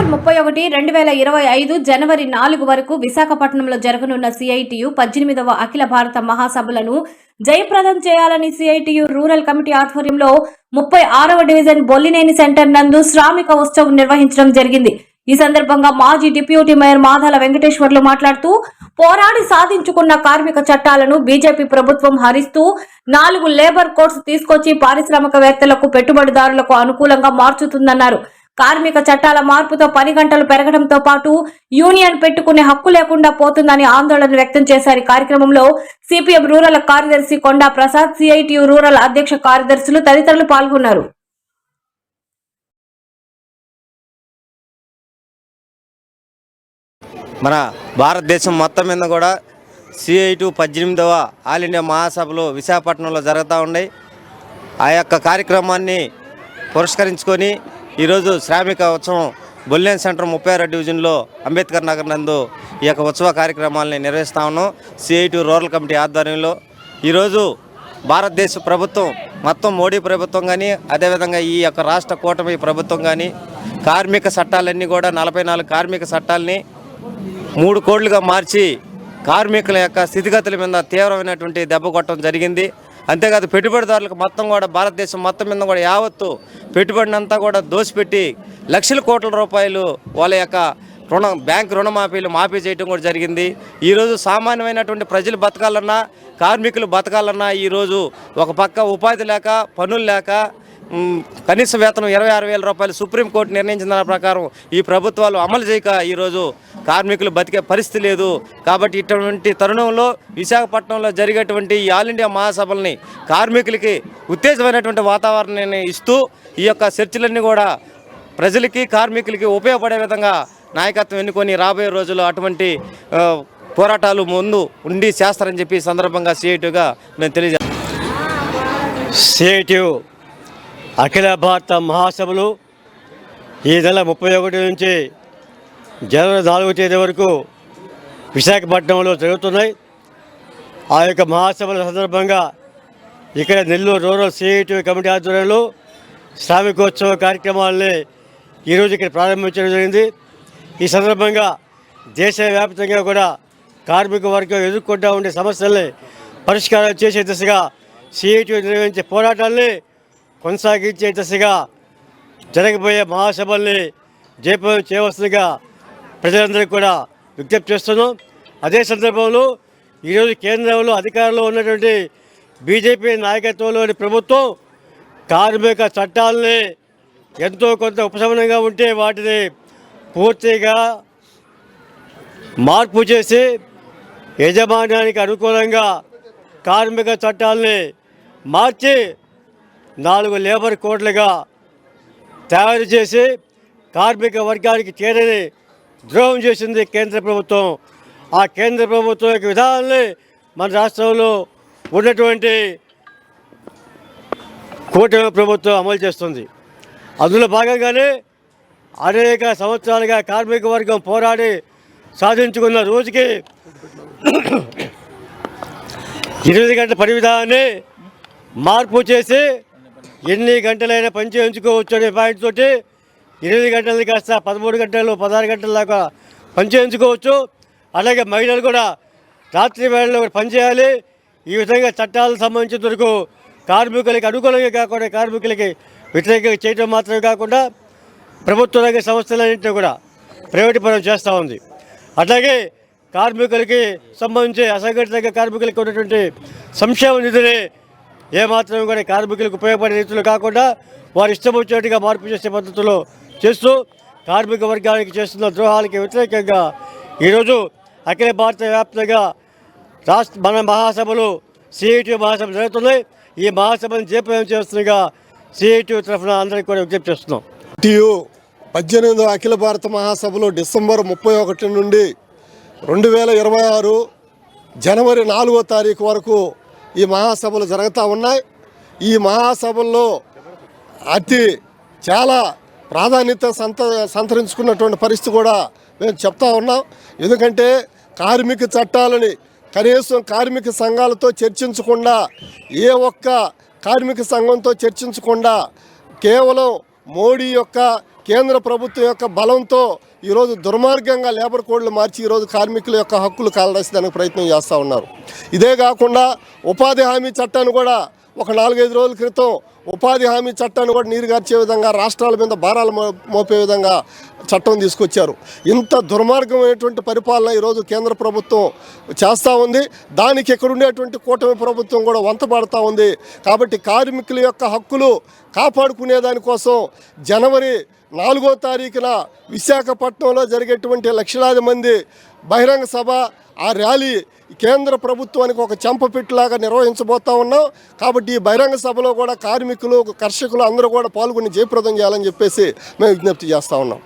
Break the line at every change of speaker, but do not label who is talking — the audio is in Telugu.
డిసెంబర్ 31, 2025 జనవరి 4 వరకు విశాఖపట్నంలో జరగనున్న సిఐటియు 18వ అఖిల భారత మహాసభలను జయప్రదం చేయాలని సిఐటియు రూరల్ కమిటీ ఆధ్వర్యంలో 36వ డివిజన్ బొల్లినేని సెంటర్ నందు శ్రామిక ఉత్సవం నిర్వహించడం జరిగింది. ఈ సందర్భంగా మాజీ డిప్యూటీ మేయర్ మాదాల వెంకటేశ్వర్లు మాట్లాడుతూ పోరాడి సాధించుకున్న కార్మిక చట్టాలను బీజేపీ ప్రభుత్వం హరిస్తూ 4 లేబర్ కోడ్స్ తీసుకొచ్చి పారిశ్రామికవేత్తలకు పెట్టుబడిదారులకు అనుకూలంగా మార్చుతుందన్నారు. కార్మిక చట్టాల మార్పుతో పని గంటలు పెరగడంతో పాటు యూనియన్ పెట్టుకునే హక్కు లేకుండా పోతుందని ఆందోళన వ్యక్తం చేశారు. కార్యక్రమంలో సిపిఎం రూరల్ కార్యదర్శి కొండా ప్రసాద్, సిఐటియు రూరల్ అధ్యక్ష కార్యదర్శులు తదితరులు పాల్గొన్నారు.
మన భారతదేశం మొత్తం మీద కూడా సిఐటియు 18వ ఆల్ ఇండియా మహాసభలు విశాఖపట్నంలో జరుగుతూ ఉన్నాయి. ఆ యొక్క కార్యక్రమాన్ని పురస్కరించుకొని ఈరోజు శ్రామిక ఉత్సవం బొల్లినేని సెంటర్ 36వ డివిజన్లో అంబేద్కర్ నగర్ నందు ఈ యొక్క ఉత్సవ కార్యక్రమాలని నిర్వహిస్తూ ఉన్నాం. సిఐటియు రూరల్ కమిటీ ఆధ్వర్యంలో ఈరోజు భారతదేశ ప్రభుత్వం మొత్తం మోడీ ప్రభుత్వం కానీ అదేవిధంగా ఈ యొక్క రాష్ట్ర కూటమి ప్రభుత్వం కానీ కార్మిక చట్టాలన్నీ కూడా 44 కార్మిక చట్టాలని 3 కోడ్లుగా మార్చి కార్మికుల యొక్క స్థితిగతుల మీద తీవ్రమైనటువంటి దెబ్బ కొట్టడం జరిగింది. అంతేకాదు పెట్టుబడిదారులకు మొత్తం కూడా భారతదేశం మొత్తం మీద కూడా యావత్తు పెట్టుబడినంతా కూడా దోసిపెట్టి లక్షల కోట్ల రూపాయలు వాళ్ళ యొక్క బ్యాంక్ రుణమాఫీలు మాఫీ చేయడం కూడా జరిగింది. ఈరోజు సామాన్యమైనటువంటి ప్రజలు బతకాలన్నా కార్మికులు బతకాలన్నా ఈరోజు ఒక పక్క ఉపాధి లేక పనులు లేక కనీస వేతనం 26,000 రూపాయలు సుప్రీంకోర్టు నిర్ణయించిన దాని ప్రకారం ఈ ప్రభుత్వాలు అమలు చేయక ఈరోజు కార్మికులు బతికే పరిస్థితి లేదు. కాబట్టి ఇటువంటి తరుణంలో విశాఖపట్నంలో జరిగేటువంటి ఈ ఆల్ ఇండియా మహాసభల్ని కార్మికులకి ఉత్తేజమైనటువంటి వాతావరణాన్ని ఇస్తూ ఈ యొక్క చర్చలన్నీ కూడా ప్రజలకి కార్మికులకి ఉపయోగపడే విధంగా నాయకత్వం ఎన్నుకొని రాబోయే రోజుల్లో అటువంటి పోరాటాలు ముందు ఉండి చేస్తారని చెప్పి సందర్భంగా సిఐటియుగా మేము తెలియజేస్తాం.
సిఐటియు అఖిల భారత మహాసభలు ఈ నెల 31 నుంచి జనవరి 4వ తేదీ వరకు విశాఖపట్నంలో జరుగుతున్నాయి. ఆ యొక్క మహాసభల సందర్భంగా ఇక్కడ నెల్లూరు రూరల్ సిఐటియు కమిటీ ఆధ్వర్యంలో శ్రామికోత్సవ కార్యక్రమాలని ఈరోజు ఇక్కడ ప్రారంభించడం జరిగింది. ఈ సందర్భంగా దేశవ్యాప్తంగా కూడా కార్మిక వర్గం ఎదుర్కొంటూ ఉండే సమస్యల్ని పరిష్కారం చేసే దిశగా సిఐటియు నిర్వహించే పోరాటాన్ని కొనసాగించే దిశగా జరగబోయే మహాసభల్ని జయప్రదం చేయవలసిందిగా ప్రజలందరికీ కూడా విజ్ఞప్తి చేస్తున్నాం. అదే సందర్భంలో ఈరోజు కేంద్రంలో అధికారంలో ఉన్నటువంటి బీజేపీ నాయకత్వంలోని ప్రభుత్వం కార్మిక చట్టాలని ఎంతో కొంత ఉపశమనంగా ఉంటే వాటిని పూర్తిగా మార్పు చేసి యజమాన్యానికి అనుకూలంగా కార్మిక చట్టాలని మార్చి 4 లేబర్ కోడ్లుగా తయారు చేసి కార్మిక వర్గానికి చేరని ద్రోహం చేసింది కేంద్ర ప్రభుత్వం. ఆ కేంద్ర ప్రభుత్వం యొక్క విధానాన్ని మన రాష్ట్రంలో ఉన్నటువంటి కూటమి ప్రభుత్వం అమలు చేస్తుంది. అందులో భాగంగానే అనేక సంవత్సరాలుగా కార్మిక వర్గం పోరాడి సాధించుకున్న రోజుకి 8 గంటల పని విధానాన్ని మార్పు చేసి ఎన్ని గంటలైనా పని చేయించుకోవచ్చు అనే పాయింట్ తోటి 8 గంటలది కాస్త 13 గంటలు 16 గంటల దాకా పని చేయించుకోవచ్చు. అలాగే మహిళలు కూడా రాత్రి వేళలో పనిచేయాలి. ఈ విధంగా చట్టాలకు సంబంధించిన వరకు కార్మికులకి అనుకూలంగా కాకుండా కార్మికులకి వ్యతిరేకంగా చేయడం మాత్రమే కాకుండా ప్రభుత్వ రంగ సంస్థలన్నింటినీ కూడా ప్రైవేటీకరణ చేస్తూ ఉంది. అట్లాగే కార్మికులకి సంబంధించి అసంఘటిత కార్మికులకి ఉన్నటువంటి సంక్షేమ నిధిని ఏమాత్రం కూడా కార్మికులకు ఉపయోగపడే రీతిలో కాకుండా వారు ఇష్టం వచ్చేట్టుగా మార్పు చేసే పద్ధతిలో చేస్తూ కార్మిక వర్గానికి చేస్తున్న ద్రోహాలకి వ్యతిరేకంగా ఈరోజు అఖిల భారత వ్యాప్తంగా మన మహాసభలు సిఐటియు మహాసభలు జరుగుతున్నాయి. ఈ మహాసభను జయప్రదం చేస్తుండగా సిఐటియు తరఫున అందరికీ కూడా విజ్ఞప్తి చేస్తున్నాం.
సిఐటియు 18వ అఖిల భారత మహాసభలు డిసెంబర్ 31 నుండి 2026 జనవరి 4వ తారీఖు వరకు ఈ మహాసభలు జరుగుతూ ఉన్నాయి. ఈ మహాసభల్లో చాలా ప్రాధాన్యత సంతరించుకున్నటువంటి పరిస్థితి కూడా మేము చెప్తా ఉన్నాం. ఎందుకంటే కార్మిక చట్టాలని కనీసం కార్మిక సంఘాలతో చర్చించకుండా ఏ ఒక్క కార్మిక సంఘంతో చర్చించకుండా కేవలం మోడీ యొక్క కేంద్ర ప్రభుత్వం యొక్క బలంతో ఈరోజు దుర్మార్గంగా లేబర్ కోడ్లు మార్చి ఈరోజు కార్మికుల యొక్క హక్కులు కాలరాసేదానికి ప్రయత్నం చేస్తూ ఉన్నారు. ఇదే కాకుండా ఉపాధి హామీ చట్టాన్ని కూడా ఒక 4-5 రోజుల క్రితం ఉపాధి హామీ చట్టాన్ని కూడా నీరుగార్చే విధంగా రాష్ట్రాల మీద భారాలు మోపే విధంగా చట్టం తీసుకొచ్చారు. ఇంత దుర్మార్గమైనటువంటి పరిపాలన ఈరోజు కేంద్ర ప్రభుత్వం చేస్తూ ఉంది. దానికి ఇక్కడ ఉండేటువంటి కూటమి ప్రభుత్వం కూడా వంతపడుతూ ఉంది. కాబట్టి కార్మికుల యొక్క హక్కులు కాపాడుకునే దానికోసం జనవరి 4వ తారీఖున విశాఖపట్నంలో జరిగేటువంటి లక్షలాది మంది బహిరంగ సభ, ఆ ర్యాలీ కేంద్ర ప్రభుత్వానికి ఒక చెంపపెట్టులాగా నిర్వహించబోతా ఉన్నాం. కాబట్టి ఈ బహిరంగ సభలో కూడా కార్మికులు, కర్షకులు అందరూ కూడా పాల్గొని జయప్రదం చేయాలని చెప్పేసి మేము విజ్ఞప్తి చేస్తూ ఉన్నాం.